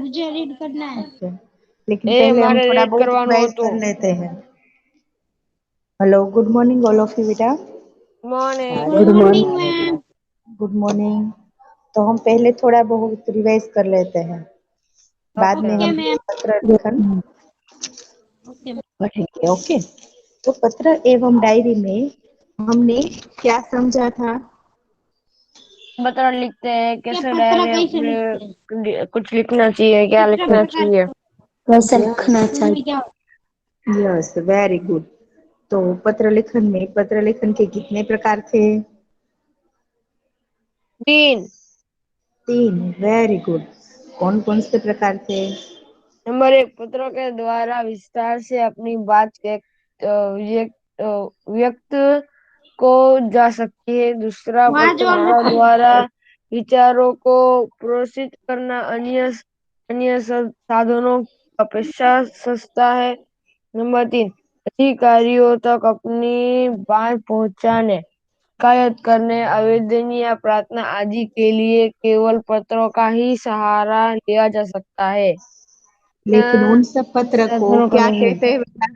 मुझे रीड करना है। ओके, लेकिन ए पहले हम मारे थोड़ा रेड बहुत करवानो रिवाइज હતો। कर लेते हैं। Hello, good morning all of you बेटा। Morning. Good morning ma'am. Good morning. तो हम पहले थोड़ा बहुत रिवाइज कर लेते हैं, बाद में ओके। ओके हम मैम। पत्र लेखन ओके मैम। पढ़ेंगे। ओके, तो पत्र एवं डायरी में हमने क्या समझा था? पत्र लिखते हैं, ये कैसे पत्र डायरी कैसे लिखते हैं? अपने कुछ लिखना चाहिए, क्या कितने लिखना प्रकार चाहिए। कैसे लिखना में क्या होता चाहिए? Yes, very good. तो पत्र लेखन में पत्र लेखन के कितने प्रकार थे? 3। 3, वेरी गुड। कौन कौन से प्रकार थे? नंबर 1, पत्रों के द्वारा विस्तार से अपनी बात व्यक्त को जा सकती है। दूसरा, वहाँ जो पत्रों द्वारा विचारों को प्रोत्साहित करना अन्य अन्य साधनों की अपेक्षा सस्ता है। नंबर 3, अधिकारियों तक अपनी बात पहुंचाने, शिकायत करने, आवेदन या प्रार्थना आदि के लिए केवल पत्रों का ही सहारा लिया जा सकता है, लेकिन उन सब पत्र को साधनों का क्या नहीं। कहते हैं बेटा?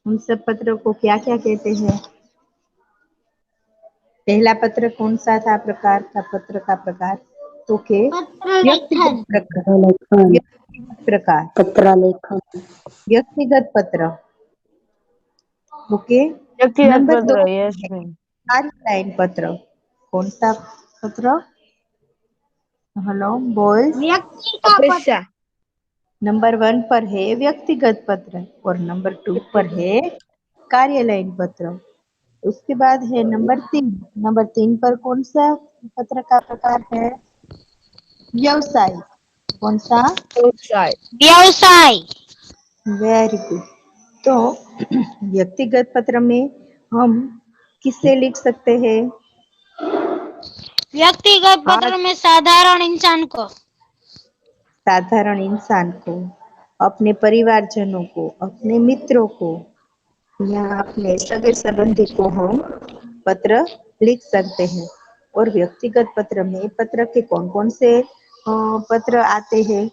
उन सब पत्रों को क्या क्या कहते हैं? पहला पत्र कौन सा था, प्रकार था पत्र का प्रकार? तो के पत्र व्यक्तिगत लेखन। प्रकार, व्यक्तिगत प्रकार, पत्र लेखन। व्यक्तिगत पत्र। ओके। व्यक्तिगत नंबर 2 पत्र, यस है मैम। कार्यलाइन पत्र। कौन सा पत्र? Hello boys. व्यक्ति का अपेक्षा। पत्र। नंबर 1 पर है व्यक्तिगत पत्र और नंबर 2 पर है कार्यालयीन पत्र। उसके बाद है नंबर 3। नंबर 3 पर कौन सा पत्र का प्रकार है? व्यवसाय। कौन सा? व्यवसाय। व्यवसाय। Very good. तो व्यक्तिगत पत्र में हम किससे लिख सकते हैं? व्यक्तिगत आज पत्र में साधारण इंसान को। साधारण इंसान को, अपने परिवारजनों को, अपने मित्रों को या अपने सगे संबंधी को हम पत्र लिख सकते हैं। और व्यक्तिगत पत्र में पत्र के कौन कौन से पत्र आते हैं?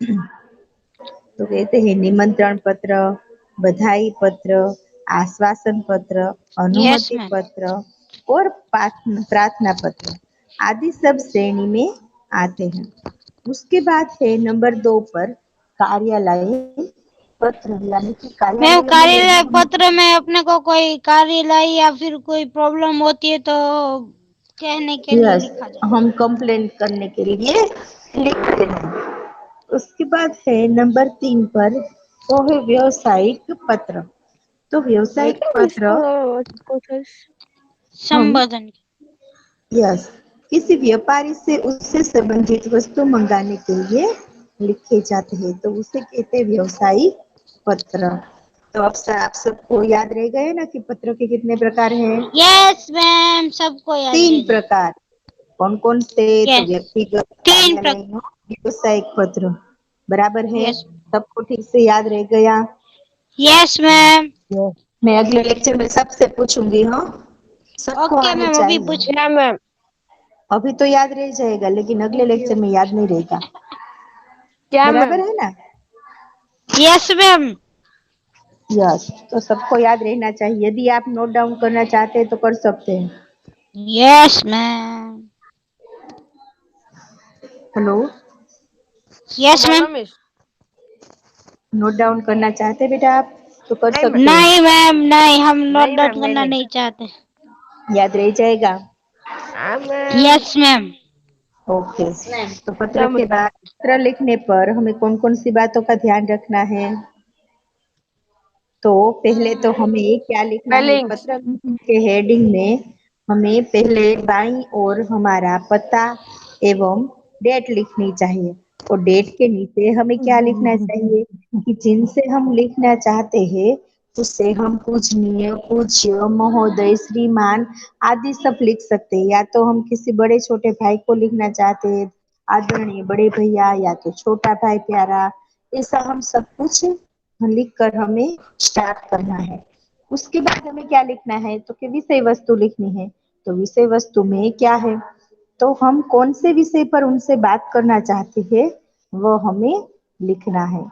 तो कहते हैं निमंत्रण पत्र, बधाई पत्र, आश्वासन पत्र, यस अनुमति मैम। पत्र और प्रार्थना पत्र आदि सब श्रेणी में आते हैं। उसके बाद है नंबर 2 पर कार्यालय पत्र, यानी कि मैम, कार्यालयों में यदि कार्यालय हम, पत्र में अपने को कोई कार्यालय या फिर कोई प्रॉब्लम होती है तो कहने के लिए यस, लिखा जाता हम कंप्लेंट करने के लिए लिखते हैं। उसके बाद है नंबर 3 पर, वो है व्यावसायिक पत्र। तो ये व्यावसायिक क्या पत्र इसको है। हम, संबोधन। यस, किसी व्यापारी से उससे संबंधित वस्तु मंगाने के लिए लिखे जाते हैं, तो उसे कहते हैं व्यावसायिक पत्र। तो अब आप सबको याद रह गए ना कि पत्र के कितने प्रकार हैं? यस मैम, सबको याद 3 रह गए। प्रकार। कौन कौन से? तो यस। व्यक्तिगत, 3 प्रकार। कार्यालयीन, व्यावसायिक पत्र। बराबर है? यस। सबको ठीक से याद रह गया? Yes ma'am. मैं अगले लेक्चर में सबसे पूछूंगी। हाँ, सबको ओके आने मैम, अभी चाहिए। पूछ। क्या मैम? अभी तो याद रह जाएगा, लेकिन अगले लेक्चर में याद नहीं रहेगा। क्या बराबर मैम? है ना? Yes ma'am. यस, तो सबको याद रहना चाहिए। यदि आप नोट डाउन करना चाहते हैं तो कर सकते हैं। Yes ma'am. हेलो, यस बोलो मैम। मिस। नोट डाउन करना चाहते हैं बेटा आप तो कर नहीं मैम। सकते हैं। नहीं मैम, नहीं, हम नोट नहीं डाउन मैम, करना नहीं। नहीं चाहते। याद रह जाएगा? हाँ मैम। Yes ma'am. ओके। तो पत्र एकदम। के बाद पत्र लिखने पर हमें कौन कौन सी बातों का ध्यान रखना है? तो पहले तो हमें क्या लिखना है? स्पेलिंग्स। पत्र के हेडिंग में हमें पहले बाईं ओर हमारा पता एवं डेट लिखनी चाहिए। और डेट के नीचे हमें क्या लिखना चाहिए कि जिनसे हम लिखना चाहते हैं उससे हम पूजनीय, पूज्य, महोदय, श्रीमान आदि सब लिख सकते हैं। या तो हम किसी बड़े छोटे भाई को लिखना चाहते हैं, आदरणीय बड़े भैया, या तो छोटा भाई प्यारा, ऐसा हम सब कुछ लिख कर हमें स्टार्ट करना है। उसके बाद हमें क्या लिखना है? तो कि विषय वस्तु लिखनी है। तो विषय वस्तु में क्या है? तो हम कौन से विषय पर उनसे बात करना चाहते हैं वो हमें लिखना है।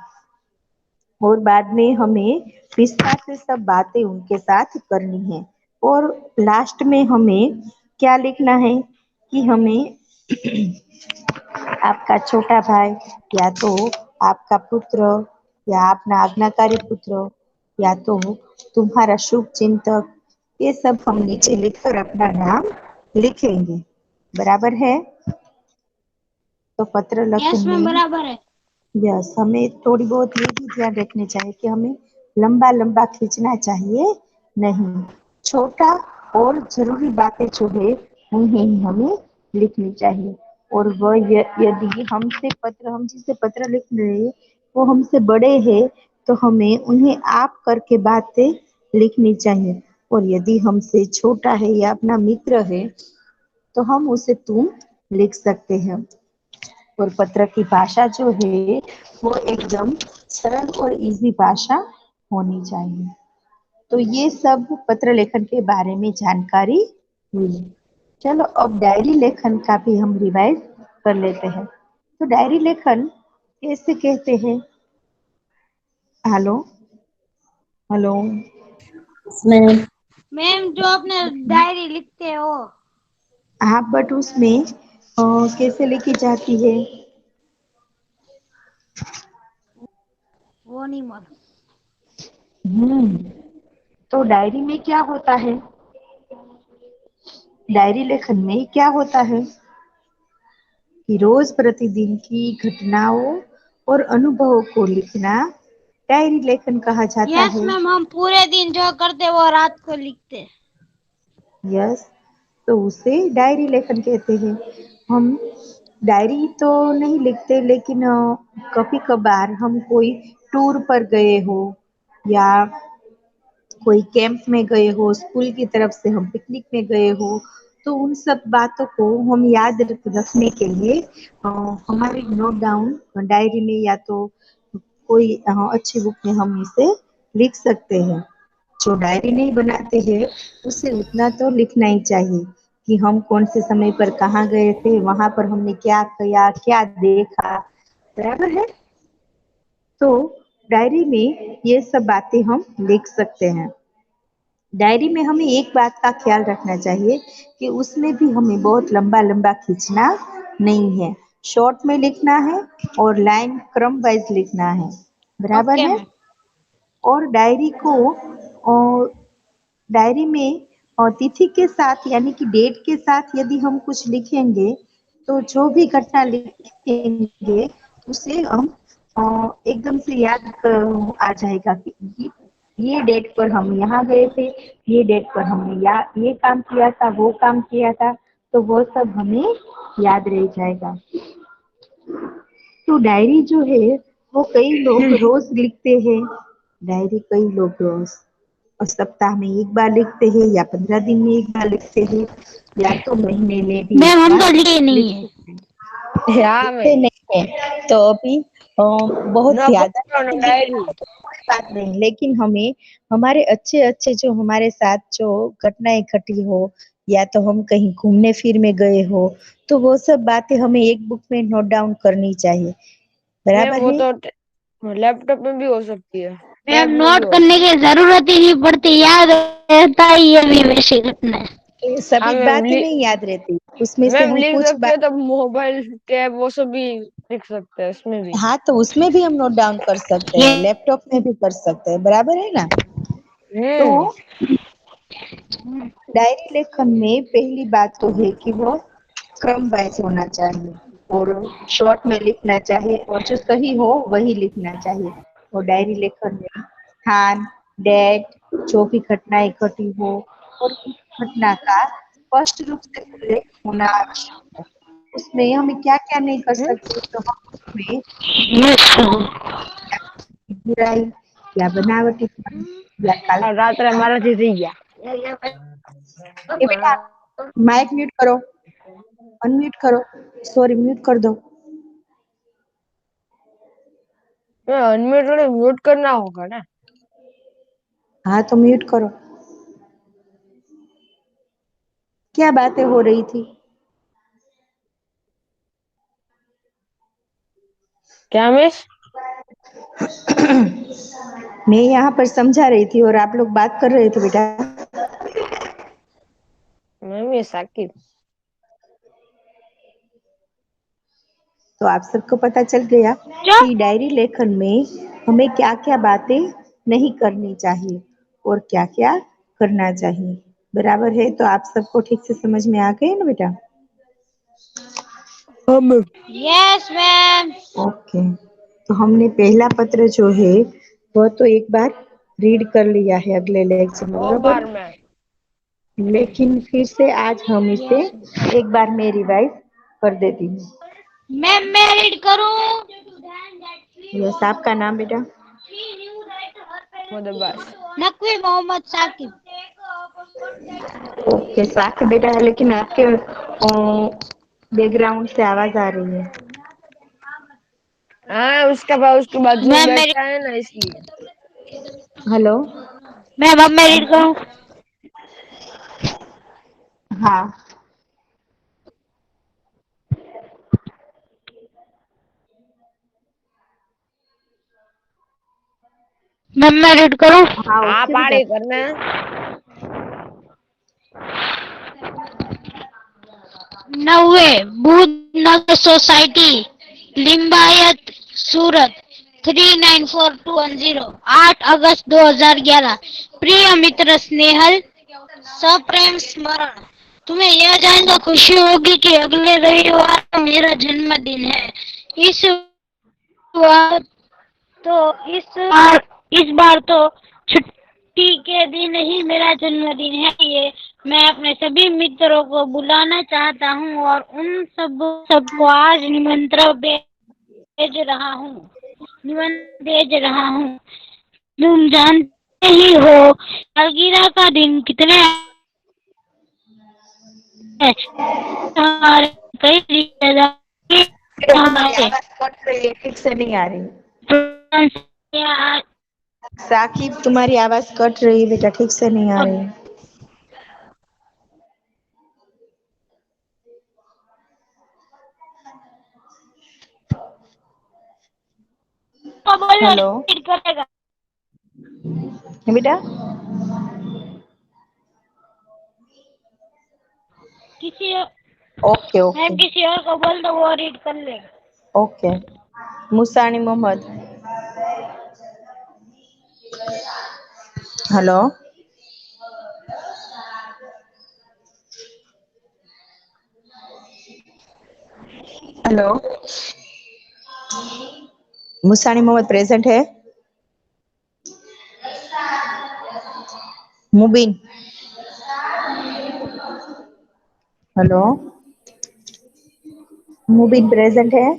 और बाद में हमें विस्तार से सब बातें उनके साथ करनी है। और लास्ट में हमें क्या लिखना है कि हमें आपका छोटा भाई या तो आपका पुत्र या अपना आज्ञाकारी पुत्र या तो तुम्हारा शुभ चिंतक, ये सब हम नीचे लिखकर अपना नाम लिखेंगे। बराबर है? तो पत्र यस लिखने मैम, बराबर है। यस, हमें थोड़ी बहुत ये भी ध्यान रखनी चाहिए कि हमें लंबा लंबा खींचना चाहिए नहीं। छोटा और जरूरी बातें जो है उन्हें ही हमें लिखनी चाहिए। और वह यदि हम जिसे पत्र लिख रहे हैं वो हमसे बड़े हैं तो हमें उन्हें आप करके बातें लिखनी चाहिए। और यदि हमसे छोटा है या अपना मित्र है तो हम उसे तुम लिख सकते हैं। और पत्र की भाषा जो है वो एकदम सरल और इजी भाषा होनी चाहिए। तो ये सब पत्र लेखन के बारे में जानकारी हुई। चलो अब डायरी लेखन का भी हम रिवाइज कर लेते हैं। तो डायरी लेखन कैसे कहते हैं? Hello hello. उसमें मैम, जो अपने डायरी लिखते हो। हाँ, बट उसमें कैसे लिखी जाती है? वो नहीं मालूम। हम्म। तो डायरी में क्या होता है? डायरी लेखन में क्या होता है कि रोज प्रतिदिन की घटनाओं और अनुभवों को लिखना डायरी लेखन कहा जाता यस है। मैम, हम पूरे दिन जो करते वो रात को लिखते। यस, तो उसे डायरी लेखन कहते हैं। हम डायरी तो नहीं लिखते लेकिन कभी कभार हम कोई टूर पर गए हो या कोई कैंप में गए हो, स्कूल की तरफ से हम पिकनिक में गए हो, तो उन सब बातों को हम याद रखने के लिए हमारी नोट डाउन डायरी में या तो कोई अच्छी बुक में हम इसे लिख सकते हैं। जो डायरी नहीं बनाते हैं उसे उतना तो लिखना ही चाहिए कि हम कौन से समय पर कहाँ गए थे, वहां पर हमने क्या किया, क्या देखा। बराबर है? तो डायरी में ये सब बातें हम लिख सकते हैं। डायरी में हमें एक बात का ख्याल रखना चाहिए कि उसमें भी हमें बहुत लंबा लंबा खींचना नहीं है। शॉर्ट में लिखना है और लाइन क्रम वाइज लिखना है। बराबर ओके है? मैम। और डायरी में तिथि के साथ यानी कि डेट के साथ यदि हम कुछ लिखेंगे तो जो भी घटना लिखेंगे उसे हम एकदम से याद आ जाएगा कि ये डेट पर हम यहाँ गए थे, ये डेट पर हमने ये काम किया था, वो काम किया था, तो वो सब हमें याद रह जाएगा। तो डायरी जो है वो कई लोग रोज लिखते हैं। डायरी कई लोग रोज और सप्ताह में एक बार लिखते हैं या 15 दिन में एक बार लिखते हैं या तो महीने में भी एक मैम, हम बार तो लिखे नहीं है। लिखते हैं। हाँ लिखते मैं नहीं है तो अभी बहुत ना ज्यादा पत्र ना नहीं लिखना डायरी। है तो कोई बात नहीं, लेकिन हमें हमारे अच्छे अच्छे जो हमारे साथ जो घटनाएं घटी हो या तो हम कहीं घूमने फिर में गए हो तो वो सब बातें हमें एक बुक में नोट डाउन करनी चाहिए। मैम बराबर वो है? तो लैपटॉप में भी हो सकती है, मैम, टैब में भी नोट हो करने सकती की जरूरत ही नहीं पड़ती, याद रहता ही है भी वैसी घटना है। ये है। हाँ सभी मैम बातें नहीं याद रहती, उसमें से मैम हम लिख कुछ सकते हो तो मोबाइल टैब वो सब भी लिख सकते हैं उसमें भी। हाँ, तो उसमें भी हम नोट डाउन कर सकते ये हैं, लैपटॉप में भी कर सकते हैं। बराबर है ना? तो हम्म। डायरी लेखन में पहली बात तो है कि वो क्रम वाइज होना चाहिए और शॉर्ट में लिखना चाहिए और जो सही हो वही लिखना चाहिए। और डायरी लेखन में स्थान, डेट, जो भी घटनाएं घटी हो और उस घटना का स्पष्ट रूप से उल्लेख होना आवश्यक है। उसमें हमें क्या क्या नहीं कर सकते, तो हम उसमें बुराई या बनावटी या और रात रे काल्पनिक। मारा थी रही गया। ये बेटा, माइक म्यूट करो, अनम्यूट करो, सॉरी म्यूट कर दो। अनम्यूट म्यूट करना होगा ना। हाँ, तो म्यूट करो। क्या बातें हो रही थी? क्या मिस? मैं यहाँ पर समझा रही थी और आप लोग बात कर रहे थे बेटा। मैं मिस साकिब। तो आप सबको पता चल गया क्या? कि डायरी लेखन में हमें क्या क्या बातें नहीं करनी चाहिए और क्या क्या करना चाहिए। बराबर है? तो आप सबको ठीक से समझ में आ गए ना बेटा? हाँ मैम। Yes ma'am. ओके, तो हमने पहला पत्र जो है वो तो एक बार रीड कर लिया है अगले लेक्चर में, 2 बार बराबर। मैम। लेकिन फिर से आज हम इसे यस एक बार में रिवाइज कर देती हूँ। मैम, मैं रीड करूं? यस, आपका नाम बेटा? मुदब्बास। नकवी मोहम्मद साकिब। ओके, साथ बेटा है, लेकिन आपके बैकग्राउंड से आवाज आ रही है। हाँ, उसके बाजू में मैम मैं बैठा है ना, इसलिए। हेलो। मैम अब मैं रीड करूं? हाँ। मैम मैं रीड करूं? हाँ, हाँ, ओके बेटा। पाड़ी करना है। नवे बुध नगर सोसाइटी, लिम्बायत, सूरत 394210, 8 अगस्त 2011। प्रिय मित्र स्नेहल, सप्रेम स्मरण। तुम्हें यह जानकर खुशी होगी कि अगले रविवार को मेरा जन्मदिन है। इस बार इस बार तो छुट्टी के दिन ही मेरा जन्मदिन है। ये मैं अपने सभी मित्रों को बुलाना चाहता हूँ और उन सबको आज निमंत्रण भेज रहा हूँ। तुम जानते ही हो सालगिरह का दिन कितने हैं। हमारे कई रिश्तेदार बेटा, तुम्हारी हमारे आवाज कट रही है, ठीक से नहीं आ रही। फ्रांस या साकिब, तुम्हारी आवाज कट रही है बेटा, ठीक से नहीं आ रही। बोलो हेलो रीड करेगा। बेटा। किसी ओके मैम ओके किसी और को बोल दो, वो रीड कर लेगा। Okay. Musani Mohammed. Hello. Hello. Musani Mohammed present है? मुबीन। हेलो। मुबीन प्रेजेंट है?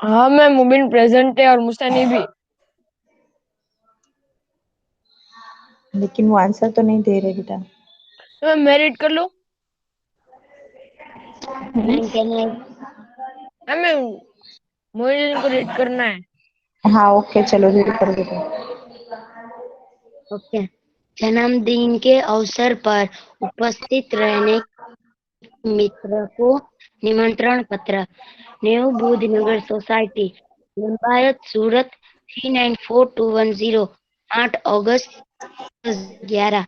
हाँ मैम, मुबिन प्रेजेंट है और मुस्तानी भी। लेकिन वो आंसर तो नहीं दे रहे बेटा। तो मैं रीड कर लूँ? हाँ मैम, मुझे इनको रीड करना है। हाँ ओके, चलो रीड कर बेटा। ओके। जन्मदिन के अवसर पर उपस्थित रहने मित्र को निमंत्रण पत्र। न्यू बुध नगर सोसाइटी, लिम्बायत, सूरत 394210, 8 अगस्त 2011।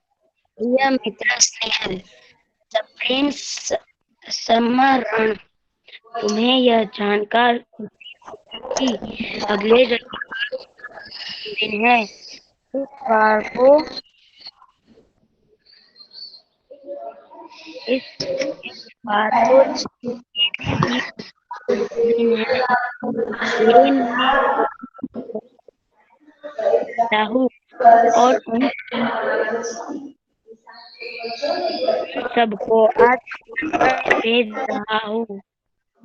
प्रिय मित्र स्नेहल, सप्रेम स्मरण। तुम्हें यह जानकर कि अगले रविवार दिन है। इस बार को इस बार को दिन है। ये मैं चाहता हूँ और उन सबको आज भेज रहा हूँ।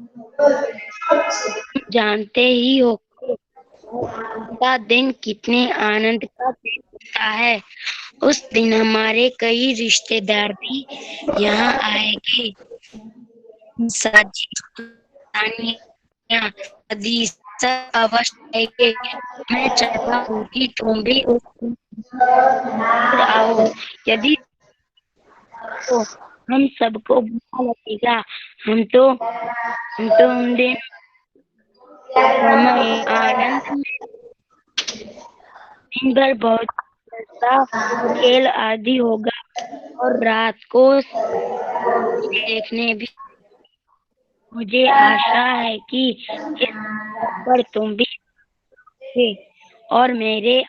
तुम जानते ही हो का दिन कितने आनंद का दिन होता है। उस दिन हमारे कई रिश्तेदार भी यहाँ आएंगे। साजिद, तानिया, हदीसा अवश्य आएंगे। मैं चाहता हूँ कि तुम भी उस दिन जरूर आओ। यदि हो हम सबको बुरा लगेगा। हम तो उन दिन समय आनंद में दिन भर बहुत सा खेल आदि होगा और रात को देखने भी। मुझे आशा है कि इस अवसर पर तुम भी थे और मेरे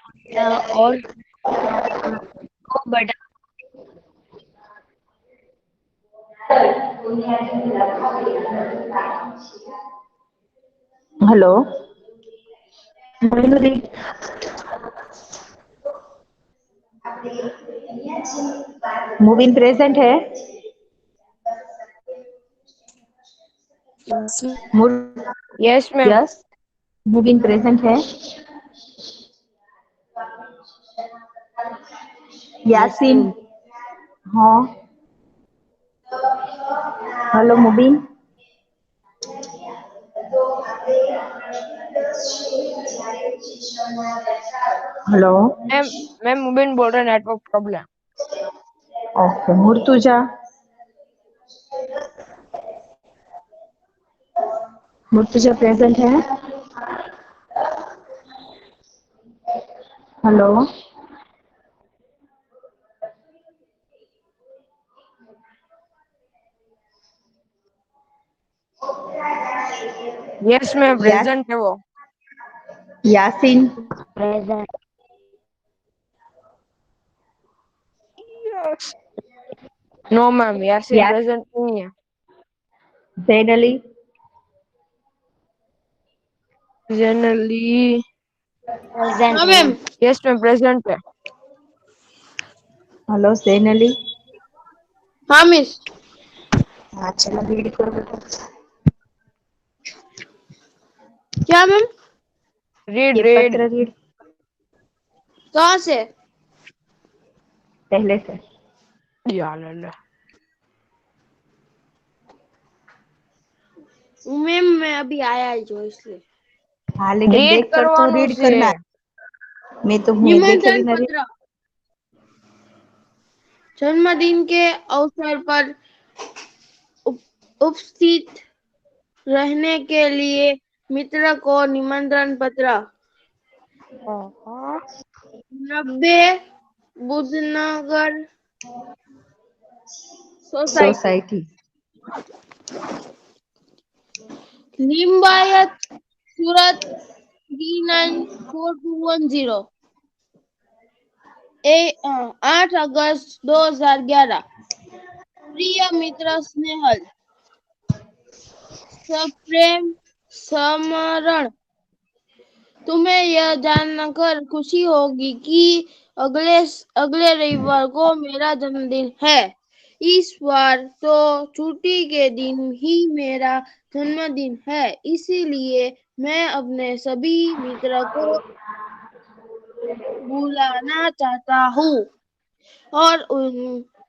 और को बढ़ा। हेलो मोइनुद्दीन, मुबिन प्रेजेंट है? Yes ma'am. Yes, Mubin present है। यासीन, हाँ। Hello Mubin. Hello. Ma'am ma'am Mubin बोल रहे network problem. Okay, Murtuza, Murtuza present है? हेलो। यस मैम यास, प्रेजेंट है वो। Yasin, present. No ma'am Yasin यास, प्रेजेंट नहीं है। जैन अली, जनरली प्रेजेंट हाँ है मैम। यस मैम प्रेजेंट है। हेलो जैन अली। हाँ मिस। हाँ चलो रीड करो बेटा। क्या मैम? रीड ये रीड। पत्र रीड कहाँ से? पहले से। यार मैम मैं अभी आया ही जो इसलिए हाँ लेकिन रीड देख कर तो करवानो रीड से। करना है। मैं देखे निमंत्रण बिना रीड। पत्र। जन्मदिन के अवसर पर उपस्थित रहने के लिए मित्र को निमंत्रण पत्र। 90 बुधनगर सोसाइटी, सोसाइटी, लिम्बायत, सूरत 394210। 8 अगस्त 2011। प्रिय मित्र स्नेहल, सप्रेम समरण। तुम्हें यह जानकर खुशी होगी कि अगले अगले रविवार को मेरा जन्मदिन है। इस बार तो छुट्टी के दिन ही मेरा जन्मदिन है, इसीलिए मैं अपने सभी मित्र को बुलाना चाहता हूँ और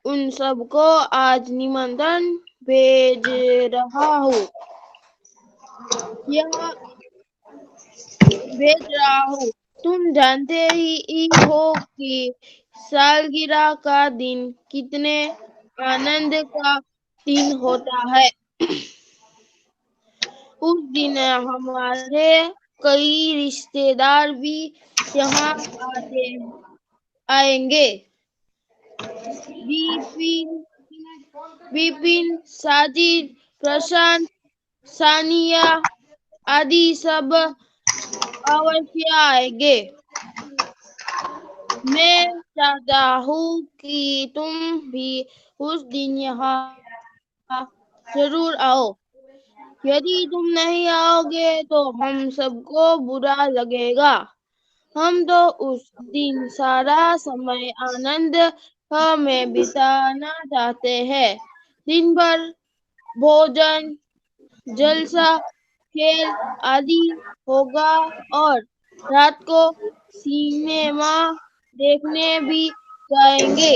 उन सबको आज निमंत्रण भेज रहा हूँ। यह भेज रहा हूँ। तुम जानते ही हो कि सालगिरह का दिन कितने आनंद का दिन होता है। उस दिन हमारे कई रिश्तेदार भी यहाँ आएंगे। विपिन विपिन, साजिद, प्रशांत, सानिया आदि सब अवश्य आएंगे। मैं चाहता हूँ कि तुम भी उस दिन यहाँ जरूर आओ। यदि तुम नहीं आओगे तो हम सबको बुरा लगेगा। हम तो उस दिन सारा समय आनंद में बिताना चाहते हैं। दिन भर भोजन, जलसा, खेल आदि होगा और रात को सिनेमा देखने भी जाएंगे।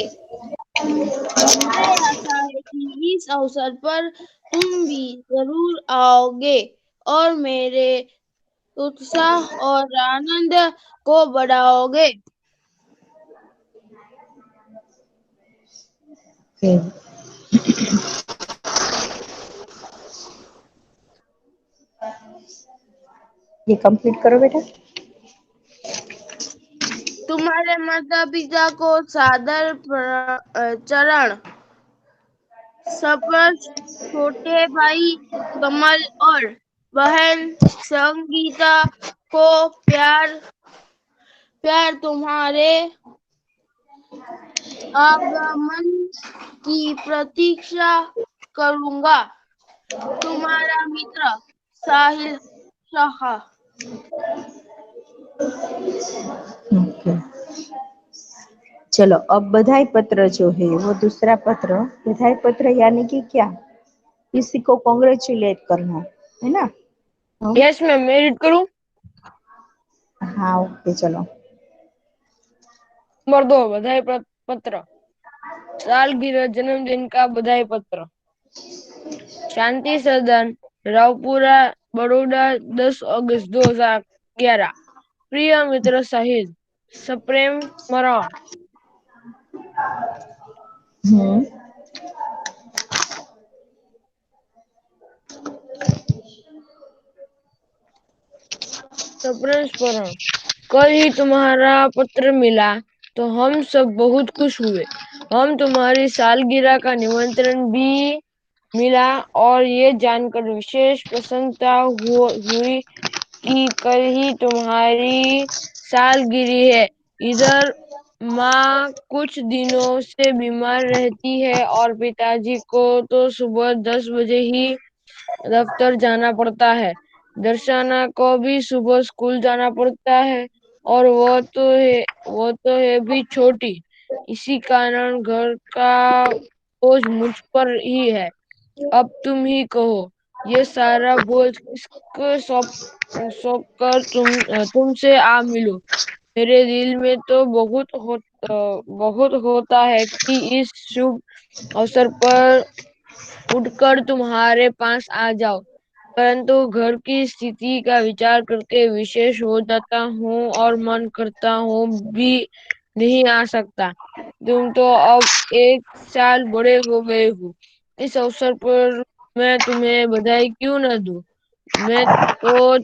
मुझे आशा है कि इस अवसर पर तुम भी जरूर आओगे और मेरे उत्साह और आनंद को बढ़ाओगे। ये कंप्लीट करो बेटा। तुम्हारे माता पिता को सादर चरण स्पर्श। छोटे भाई कमल और बहन संगीता को प्यार प्यार तुम्हारे आगमन की प्रतीक्षा करूंगा। तुम्हारा मित्र साहिल शाह। ओके, चलो अब बधाई पत्र जो है वो दूसरा पत्र, बधाई पत्र यानी कि क्या, किसी को कॉन्ग्रेचुलेट करना है ना। यस मैम, मैं रीड करूं। हाँ ओके चलो। नंबर 2, बधाई पत्र। सालगिरह जन्मदिन का बधाई पत्र। शांति सदन, रावपुरा, बड़ौदा, 10 अगस्त 2011। प्रिय मित्र साहिल, सप्रेम स्मरण। हम्म। सप्रेम स्मरण। कल ही तुम्हारा पत्र मिला तो हम सब बहुत खुश हुए। हम तुम्हारी सालगिरह का निमंत्रण भी मिला और ये जानकर विशेष प्रसन्नता हुई कि कल ही तुम्हारी सालगिरह है। इधर माँ कुछ दिनों से बीमार रहती है और पिताजी को तो सुबह 10 बजे ही दफ्तर जाना पड़ता है। दर्शना को भी सुबह स्कूल जाना पड़ता है और वो तो है भी छोटी। इसी कारण घर का बोझ मुझ पर ही है। अब तुम ही कहो, ये सारा बोझ किसको सौंप कर तुमसे आ मिलूं। मेरे दिल में तो बहुत होता है कि इस शुभ अवसर पर उठकर तुम्हारे पास आ जाओ, परंतु घर की स्थिति का विचार करके विशेष हो जाता हूँ और मन करता हूँ भी नहीं आ सकता। तुम तो अब 1 साल बड़े हो गए हो। इस अवसर पर मैं तुम्हें बधाई क्यों न दूं। मैं तो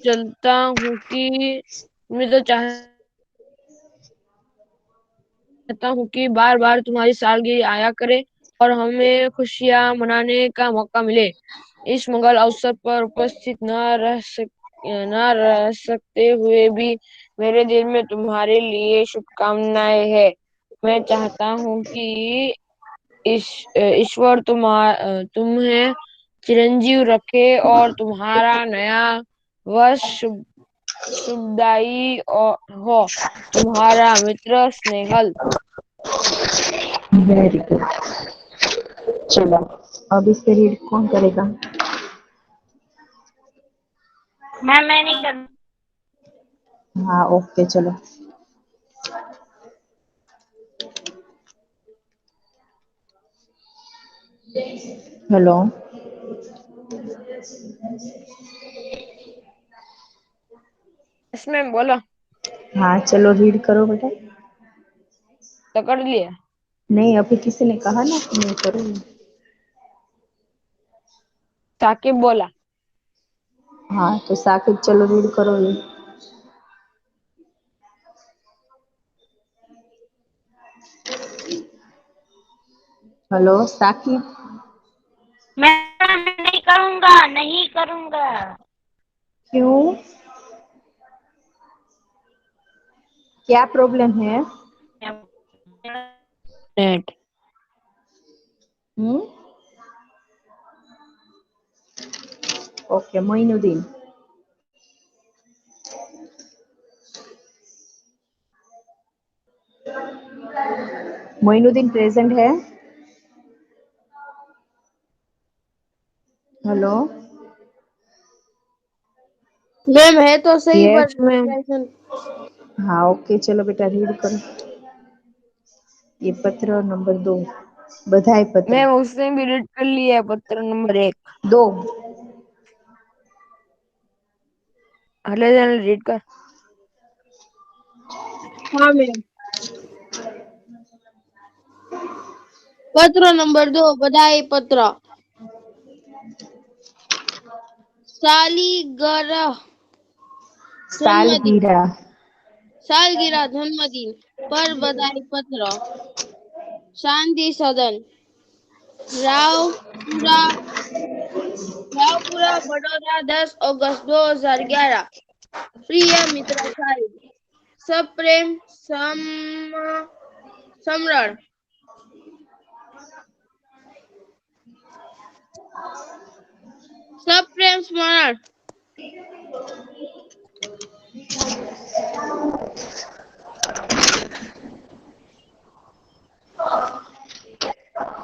चाहता हूँ कि बार बार तुम्हारी सालगिरह आया करे और हमें खुशियाँ मनाने का मौका मिले। इस मंगल अवसर पर उपस्थित न रह सकते हुए भी मेरे दिल में तुम्हारे लिए शुभकामनाएं है। मैं चाहता हूँ कि ईश्वर तुम्हें चिरंजीव रखे और तुम्हारा नया वर्ष शुभदायी हो। तुम्हारा मित्र स्नेहल। Very good. चलो अब इससे रीड कौन करेगा। मैं नहीं कर। हाँ ओके चलो। हेलो। इसमें बोलो। हाँ चलो रीड करो बेटा। तो कर लिया। नहीं अभी किसी ने कहा ना कि मैं करूँगी। साकिब बोला। हाँ तो साकिब चलो रीड करो ये। हेलो साकिब। मैं नहीं करूँगा, नहीं करूँगा। क्यों, क्या प्रॉब्लम है। नेट। हम्म। ओके मोइनुद्दीन। मोइनुद्दीन प्रेजेंट है। हेलो। मैम है तो सही पर यस मैम। टेंशन। हाँ ओके चलो बेटा रीड करो ये पत्र नंबर 2, बधाई पत्र। मैम उसने भी रीड कर लिया है पत्र नंबर 1। 2। हले जाने रीड कर। हाँ मैम। पत्र नंबर 2, बधाई पत्र। सालीगरह जन्मदिन, सालगिरह, सालगिरह जन्मदिन पर बधाई पत्र। शांति सदन, रावपुरा, रावपुरा बड़ौदा 10 अगस्त 2011। प्रिय मित्र साहिब, सप्रेम समरण। सप्रेम स्मरण।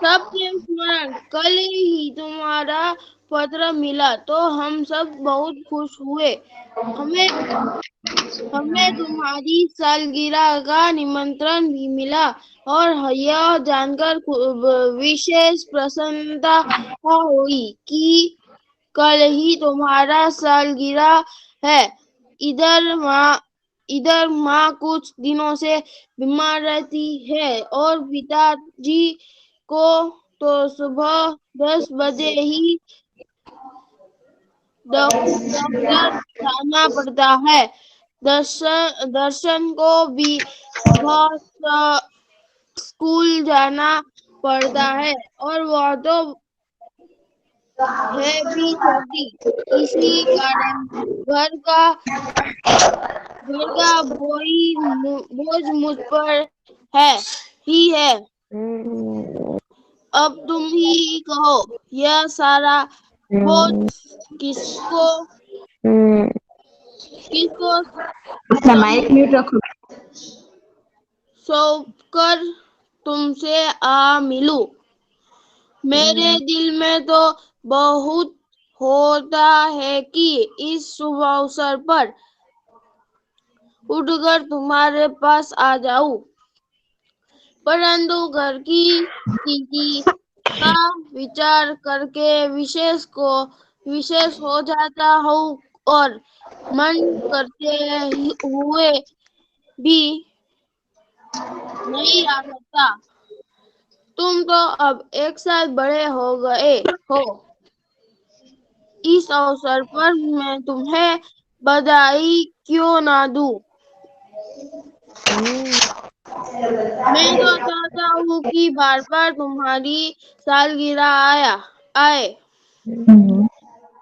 सप्रेम स्मरण। कल ही तुम्हारा पत्र मिला तो हम सब बहुत खुश हुए। हमें हमें तुम्हारी सालगिरह का निमंत्रण भी मिला और यह जानकर विशेष प्रसन्नता हुई कि कल ही तुम्हारा सालगिरह है। इधर माँ कुछ दिनों से बीमार रहती है और पिताजी को तो सुबह 10 बजे ही दफ्तर जाना पड़ता है। दर्शन को भी सुबह स्कूल जाना पड़ता है और वह तो है भी छोटी। इसी कारण घर का बोझ मुझ पर है ही है। अब तुम ही कहो, यह सारा बोझ किसको किसको अपना माइक म्यूट रखो। सौंप कर तुमसे आ मिलूं। मेरे दिल में तो बहुत होता है कि इस शुभ अवसर पर उठकर तुम्हारे पास आ जाऊं, परंतु घर की स्थिति का विचार करके विशेष हो जाता हूँ और मन करते हुए भी नहीं आ सकता। तुम तो अब एक साल बड़े हो गए हो। इस अवसर पर मैं तुम्हें बधाई क्यों ना दूं। मैं तो चाहता हूँ कि बार बार तुम्हारी सालगिरह आए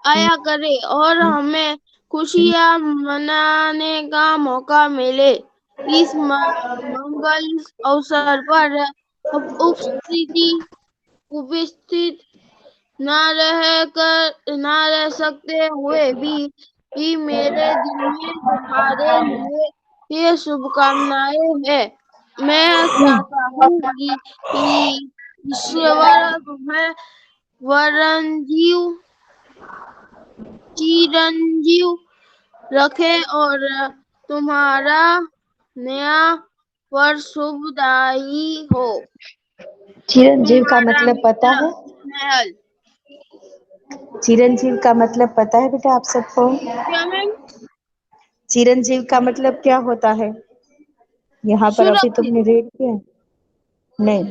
आया करे और हमें खुशियाँ मनाने का मौका मिले। इस मंगल अवसर पर अब उपस्थित न रह सकते हुए भी मेरे दिल में तुम्हारे लिए ये शुभकामनाएं है। मैं चाहता हूँ कि ईश्वर तुम्हें वरंजीव चिरंजीव रखे और तुम्हारा नया वर्ष शुभदायी हो। चिरंजीव का तुम्हारा मतलब पता मित्र है? स्नेहल। चिरंजीव का मतलब पता है बेटा आप सबको? क्या मैम? चिरंजीव का मतलब क्या होता है? यहाँ पर अभी सुरक्षित। तुमने रीड किया? नहीं,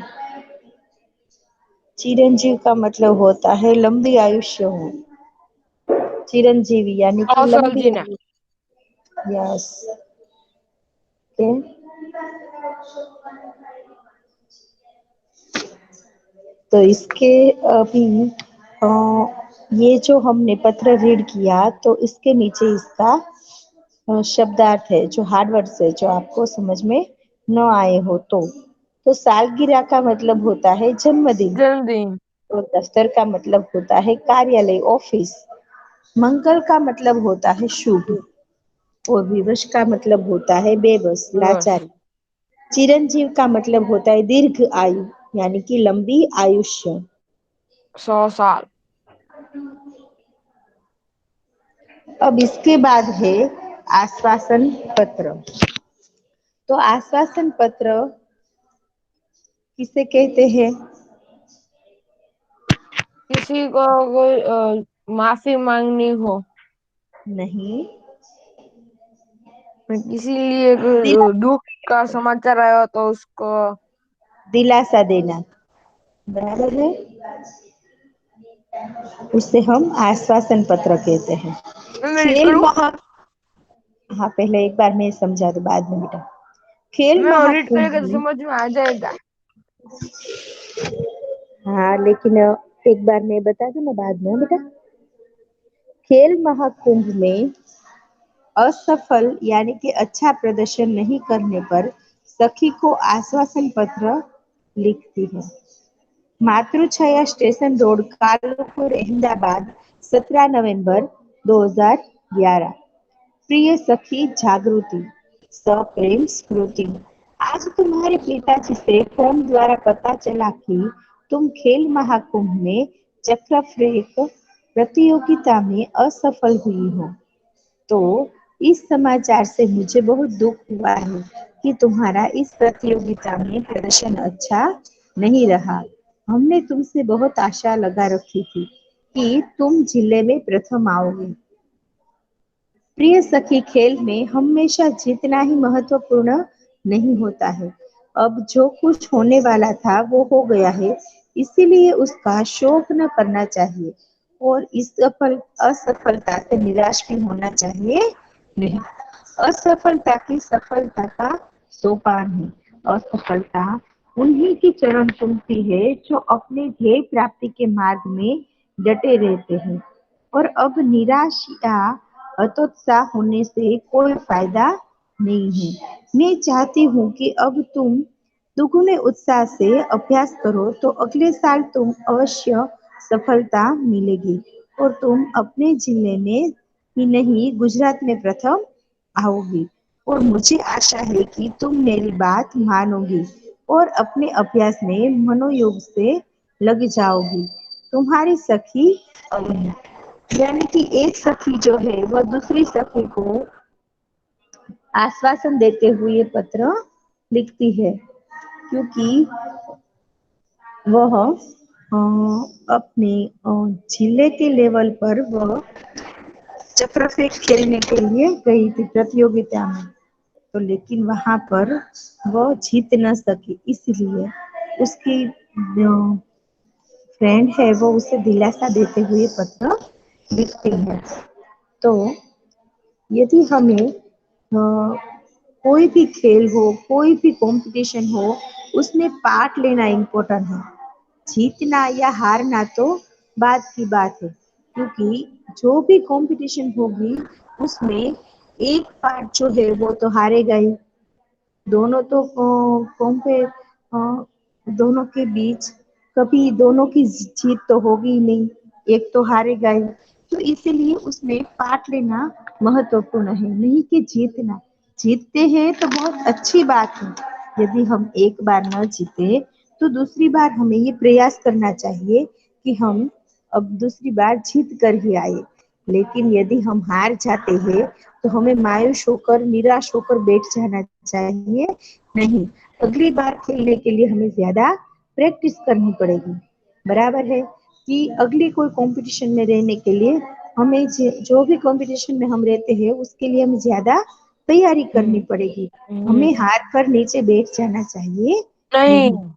चिरंजीव का मतलब होता है लंबी आयुष्य हो। चिरंजीवी यानी कि 100 साल लंबी जीना। आयु। Yes, okay. तो इसके अभी अ, ये जो हमने पत्र रीड किया तो इसके नीचे इसका शब्दार्थ है, जो हार्ड वर्ड्स है, जो आपको समझ में न आए हो तो सालगिरह का मतलब होता है जन्मदिन, जन्मदिन। और दफ्तर का मतलब होता है कार्यालय, ऑफिस। मंगल का मतलब होता है शुभ, और विवश का मतलब होता है बेबस, बस लाचारी। चिरंजीव का मतलब होता है दीर्घ आयु, यानी कि लंबी आयुष्य। 100 साल। अब इसके बाद है आश्वासन पत्र। तो आश्वासन पत्र किसे कहते हैं? किसी को कोई माफी मांगनी हो, नहीं, किसी लिए दिला, दुख का समाचार आया तो उसको दिलासा देना, बराबर है। उसे हम आश्वासन पत्र कहते हैं। मैं रीड खेल करूं? महा हाँ, पहले एक बार मैं समझा दूं, बाद में बेटा। खेल मैं रीड महाकुंभ करेगा तो में, समझ में आ जाएगा। हाँ लेकिन एक बार मैं बता दूं ना बाद में बेटा। खेल महाकुंभ में असफल यानी कि अच्छा प्रदर्शन नहीं करने पर सखी को आश्वासन पत्र लिखती है। मातृछाया स्टेशन रोड, कालुपुर, अहमदाबाद, 17 नवंबर 2011। प्रिय सखी जागृति, सप्रेम स्मृति। आज तुम्हारे पिताजी से फोन द्वारा पता चला कि तुम खेल महाकुंभ में चक्रफ्रेक प्रतियोगिता में असफल हुई हो। तो इस समाचार से मुझे बहुत दुख हुआ है कि तुम्हारा इस प्रतियोगिता में प्रदर्शन अच्छा नहीं रहा। हमने तुमसे बहुत आशा लगा रखी थी कि तुम जिले में प्रथम आओगे। प्रिय सखी, खेल में हमेशा जीतना ही महत्वपूर्ण नहीं होता है। अब जो कुछ होने वाला था वो हो गया है, इसीलिए उसका शोक न करना चाहिए और इस असफलता से निराश भी होना चाहिए नहीं। असफलता की सफलता का सोपान है। असफलता उन्हीं की चरण चूमती है जो अपने ध्येय प्राप्ति के मार्ग में डटे रहते हैं। और अब निराश या हतोत्साह होने से कोई फायदा नहीं है। मैं चाहती हूँ कि अब तुम दुगने उत्साह से अभ्यास करो तो अगले साल तुम अवश्य सफलता मिलेगी और तुम अपने जिले में ही नहीं गुजरात में प्रथम आओगी। और मुझे आशा है कि तुम मेरी बात मानोगी और अपने अभ्यास में मनोयोग से लग जाओगी। तुम्हारी सखी अवनी। यानी कि एक सखी जो है वह दूसरी सखी को आश्वासन देते हुए पत्र लिखती है, क्योंकि वह अपने जिले के लेवल पर वह चक्रफेक खेलने के लिए गई थी प्रतियोगिता में। तो लेकिन वहां पर वह जीत न सकी, इसलिए उसकी फ्रेंड है वो उसे दिलासा देते हुए पत्र लिखती है। तो यदि हमें कोई भी खेल हो, कोई भी कंपटीशन हो, उसमें पार्ट लेना इम्पोर्टेंट है। जीतना या हारना तो बात की बात है, क्योंकि जो भी कंपटीशन होगी उसमें एक पार्ट जो है वो तो हारेगा ही। दोनों तो कॉम्पे दोनों के बीच कभी दोनों की जीत तो होगी ही नहीं, एक तो हारेगा ही। तो इसीलिए उसमें पार्ट लेना महत्वपूर्ण है, नहीं कि जीतना। जीतते हैं तो बहुत अच्छी बात है। यदि हम एक बार न जीते तो दूसरी बार हमें ये प्रयास करना चाहिए कि हम अब दूसरी बार जीत कर ही आए। लेकिन यदि हम हार जाते हैं तो हमें मायूस होकर, निराश होकर बैठ जाना चाहिए नहीं। अगली बार खेलने के लिए हमें ज्यादा प्रैक्टिस करनी पड़ेगी। बराबर है कि अगली कोई कंपटीशन में रहने के लिए हमें जो भी कंपटीशन में हम रहते हैं उसके लिए हमें ज्यादा तैयारी करनी पड़ेगी। हमें हार कर नीचे बैठ जाना चाहिए नहीं। नहीं।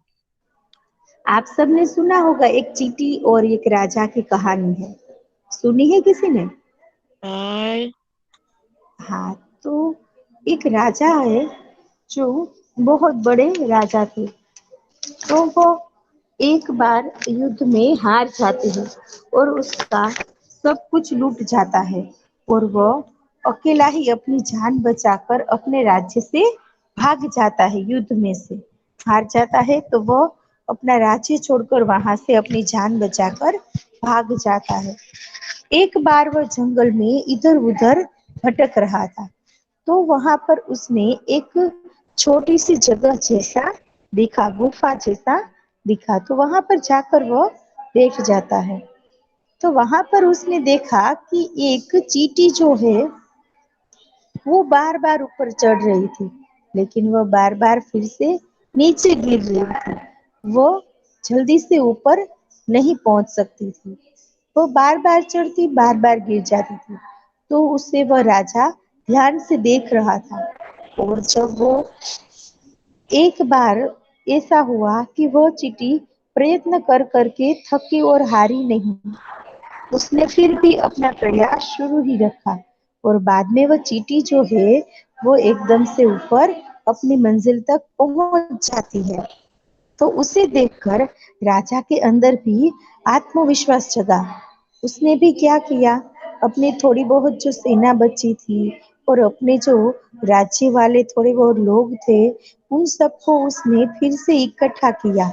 आप सबने सुना होगा, एक चींटी और एक राजा की कहानी है। सुनी है किसी ने? नहीं। हाँ, तो एक राजा है जो बहुत बड़े राजा थे। तो वो एक बार युद्ध में हार जाते हैं और उसका सब कुछ लूट जाता है और वो अकेला ही अपनी जान बचाकर अपने राज्य से भाग जाता है। युद्ध में से हार जाता है तो वो अपना राज्य छोड़कर वहां से अपनी जान बचाकर भाग जाता है। एक बार वह जंगल में इधर उधर भटक रहा था, तो वहां पर उसने एक छोटी सी जगह जैसा दिखा, गुफा जैसा दिखा। तो वहां पर जाकर वो बैठ जाता है। तो वहां पर उसने देखा कि एक चींटी जो है वो बार बार ऊपर चढ़ रही थी, लेकिन वो बार बार फिर से नीचे गिर रही थी। वो जल्दी से ऊपर नहीं पहुंच सकती थी। वो बार बार चढ़ती, बार बार गिर जाती थी। तो उसे वह राजा ध्यान से देख रहा था। और जब वो एक बार ऐसा हुआ कि वो चींटी प्रयत्न कर करके थकी और हारी नहीं। उसने फिर भी अपना प्रयास शुरू ही रखा और बाद में वह चींटी जो है वो एकदम से ऊपर अपनी मंजिल तक पहुंच जाती है। तो उसे देखकर राजा के अंदर भी आत्मविश्वास जगा। उसने भी क्या किया, अपनी थोड़ी बहुत जो सेना बची थी और अपने जो राज्य वाले थोड़े बहुत लोग थे, उन सबको उसने फिर से इकट्ठा किया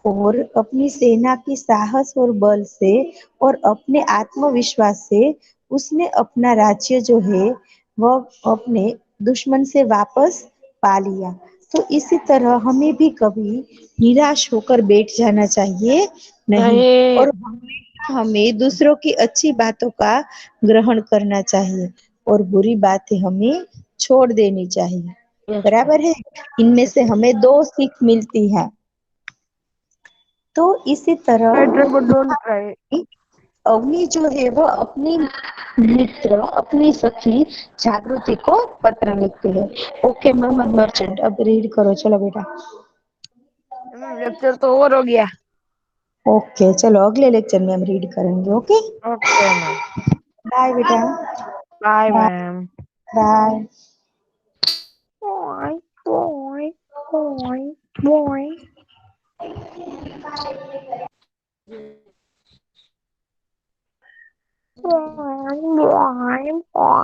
और अपनी सेना की साहस और बल से और अपने आत्मविश्वास से उसने अपना राज्य जो है वह अपने दुश्मन से वापस पा लिया। तो इसी तरह हमें भी कभी निराश होकर बैठ जाना चाहिए नहीं, नहीं। और हमेशा हमें दूसरों की अच्छी बातों का ग्रहण करना चाहिए और बुरी बातें हमें छोड़ देनी चाहिए। यस बराबर है। इनमें से हमें दो सीख मिलती है। तो इसी तरह try try but don't try. Avni जो है वो अपनी मित्र अपनी सखी जागृति को पत्र लिखती है। ओके मोहम्मद मर्चेंट, अब रीड करो, चलो बेटा। लेक्चर तो ओवर हो गया। ओके चलो, अगले लेक्चर में हम रीड करेंगे। Okay, okay ma'am. बाय बेटा। Bye bye ma'am. Bye. Boy, boy, boy, boy. Boy, boy, boy.